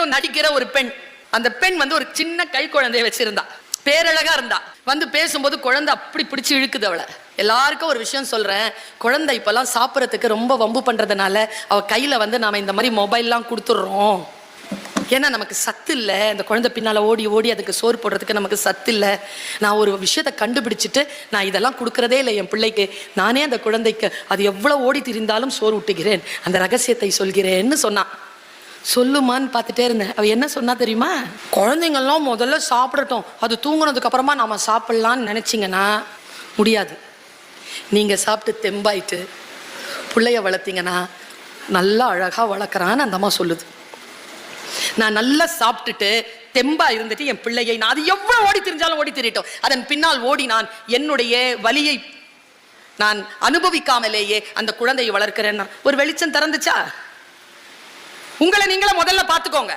படத்துலயும் நடிக்கிற ஒரு பெண். அந்த பெண் வந்து ஒரு சின்ன கை குழந்தைய வச்சிருந்தா, பேரழகா இருந்தா. வந்து பேசும்போது குழந்தை அப்படி பிடிச்சி இழுக்குது அவளை. எல்லாருக்கும் ஒரு விஷயம் சொல்றேன், குழந்தை இப்பெல்லாம் சாப்பிட்றதுக்கு ரொம்ப வம்பு பண்றதுனால அவ கையில வந்து நாம இந்த மாதிரி மொபைல்லாம் கொடுத்துடுறோம். ஏன்னா நமக்கு சத்து இல்லை, அந்த குழந்தை பின்னால் ஓடி ஓடி அதுக்கு சோறு போடுறதுக்கு நமக்கு சத்து இல்லை. நான் ஒரு விஷயத்தை கண்டுபிடிச்சிட்டு நான் இதெல்லாம் கொடுக்குறதே இல்லை என் பிள்ளைக்கு. நானே அந்த குழந்தைக்கு அது எவ்வளோ ஓடி திரிந்தாலும் சோறு ஊட்டுகிறேன், அந்த ரகசியத்தை சொல்கிறேன்னு சொன்னான். சொல்லுமான்னு பார்த்துட்டே இருந்தேன். அவ என்ன சொன்னா தெரியுமா? குழந்தைங்கள்லாம் முதல்ல சாப்பிடட்டும், அது தூங்குனதுக்கு அப்புறமா நாம சாப்பிடலான்னு நினைச்சிங்கன்னா முடியாது. நீங்க சாப்பிட்டு தெம்பாயிட்டு பிள்ளைய வளர்த்தீங்கன்னா நல்லா அழகா வளர்க்குறான்னு அந்த அம்மா சொல்லுது. நான் நல்லா சாப்பிட்டுட்டு தெம்பா இருந்துட்டு என் பிள்ளையை, நான் அது எவ்வளவு ஓடி திரிஞ்சாலும் ஓடி திரிட்டோம், அதன் பின்னால் ஓடி நான் என்னுடைய வலியை நான் அனுபவிக்காமலேயே அந்த குழந்தையை வளர்க்கிறேன்னா ஒரு வெளிச்சம் திறந்துச்சா? உங்களை நீங்களே முதல்ல பார்த்துக்கோங்க.